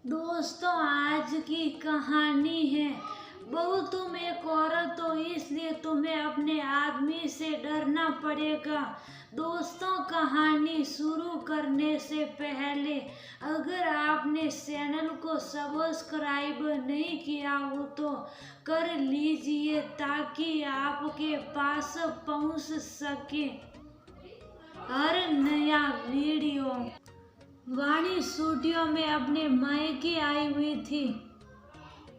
दोस्तों, आज की कहानी है। बहू, तुम एक औरत हो, इसलिए तुम्हें अपने आदमी से डरना पड़ेगा। दोस्तों, कहानी शुरू करने से पहले अगर आपने चैनल को सब्सक्राइब नहीं किया हो तो कर लीजिए, ताकि आपके पास पहुंच सके हर नया वीडियो। वाणी स्टूडियो में अपने मायके आई हुई थी।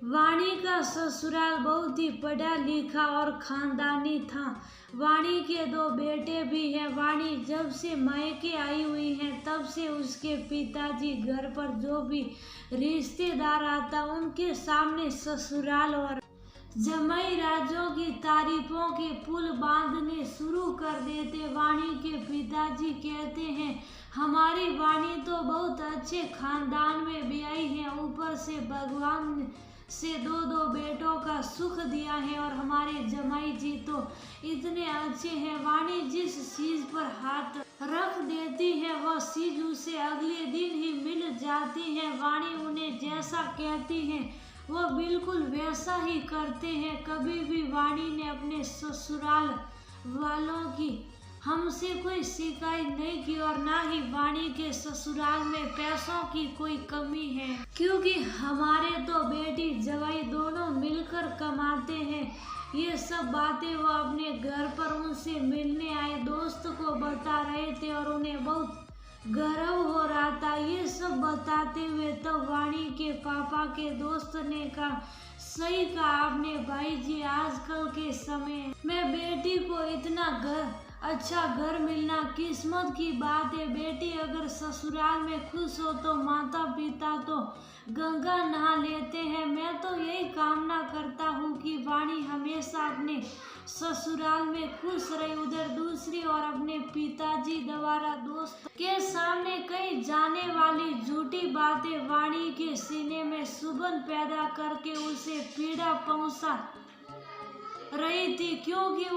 वाणी का ससुराल बहुत ही पढ़ा लिखा और खानदानी था। वाणी के दो बेटे भी हैं। वाणी जब से मायके आई हुई है तब से उसके पिताजी घर पर जो भी रिश्तेदार आता उनके सामने ससुराल और जमाई राजों की तारीफों के पुल बांधने शुरू कर देते। वाणी के पिताजी कहते हैं, हमारी वाणी तो बहुत अच्छे खानदान में ब्याही है, ऊपर से भगवान से दो दो बेटों का सुख दिया है और हमारे जमाई जी तो इतने अच्छे हैं। वाणी जिस चीज पर हाथ रख देती है वह चीज उसे अगले दिन ही मिल जाती है। वाणी उन्हें जैसा कहती है वह बिल्कुल वैसा ही करते हैं। कभी भी वाणी ने अपने ससुराल वालों की हमसे कोई शिकायत नहीं की और ना ही वाणी के ससुराल में पैसों की कोई कमी है, क्योंकि हमारे तो बेटी जवाई दोनों मिलकर कमाते हैं। ये सब बातें वो अपने घर पर उनसे मिलने आए दोस्त को बता रहे थे और उन्हें बहुत गर्व हो रहा था। ये सब बताते हुए तब वाणी के पापा के दोस्त ने कहा, सही कहा आपने भाई जी, आजकल के समय में बेटी को इतना अच्छा घर मिलना किस्मत की बात है। बेटी अगर ससुराल में खुश हो तो माता पिता तो गंगा नहा लेते हैं। मैं तो यही कामना करता हूँ कि वाणी हमेशा अपने ससुराल में खुश रहे। उधर दूसरी ओर अपने पिताजी द्वारा दोस्त के सामने कही जाने वाली झूठी बातें वाणी के सीने में सुगंध पैदा करके उसे पीड़ा पहुंचा रही थी, क्योंकि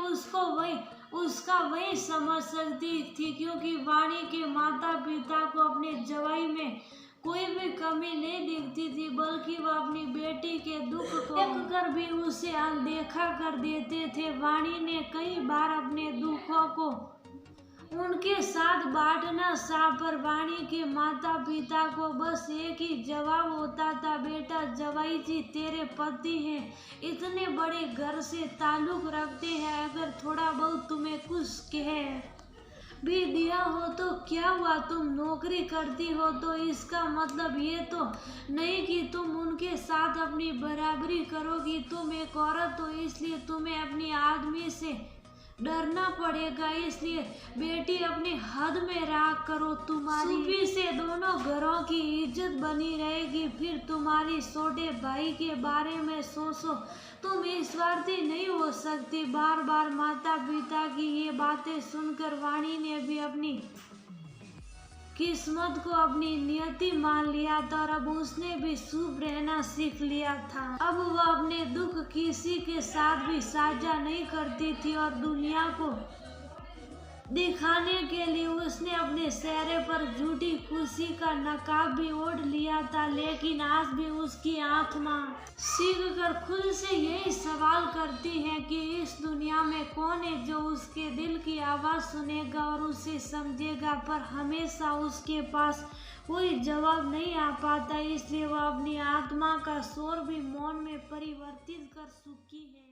उसका वही समझ सकती थी, क्योंकि वाणी के माता पिता को अपने जवाई में कोई भी कमी नहीं दिखती थी, बल्कि वह अपनी बेटी के दुख को देखकर भी उसे अनदेखा कर देते थे। वाणी ने कई बार अपने दुखों को उनके साथ बांटना चाहा, पर वाणी के माता पिता को बस एक ही जवाब होता था, बेटा जवाई जी तेरे पति हैं, इतने बड़े घर से ताल्लुक रखते हैं, अगर थोड़ा बहुत तुम्हें कुछ कह भी दिया हो तो क्या हुआ, तुम नौकरी करती हो तो इसका मतलब ये तो नहीं कि तुम उनके साथ अपनी बराबरी करोगी। तुम एक औरत हो, इसलिए तुम्हें अपनी आदमी से डरना पड़ेगा, इसलिए बेटी अपने हद में रहा करो। तुम्हारी सुपी से दोनों घरों की इज्जत बनी रहेगी। फिर तुम्हारी छोटे भाई के बारे में सोचो, तुम स्वार्थी नहीं हो सकती। बार बार माता पिता की ये बातें सुनकर वाणी ने भी अपनी किस्मत को अपनी नियति मान लिया था और अब उसने भी शुभ रहना सीख लिया था। अब वह अपने दुख किसी के साथ भी साझा नहीं करती थी और दुनिया को दिखाने के लिए उसने अपने चेहरे पर झूठी खुशी का नकाब भी ओढ़ लिया था। लेकिन आज भी उसकी आत्मा सीख कर खुद से यही सवाल करती है कि इस दुनिया में कौन है जो उसके दिल की आवाज़ सुनेगा और उसे समझेगा, पर हमेशा उसके पास कोई जवाब नहीं आ पाता। इसलिए वह अपनी आत्मा का शोर भी मौन में परिवर्तित कर चुकी है।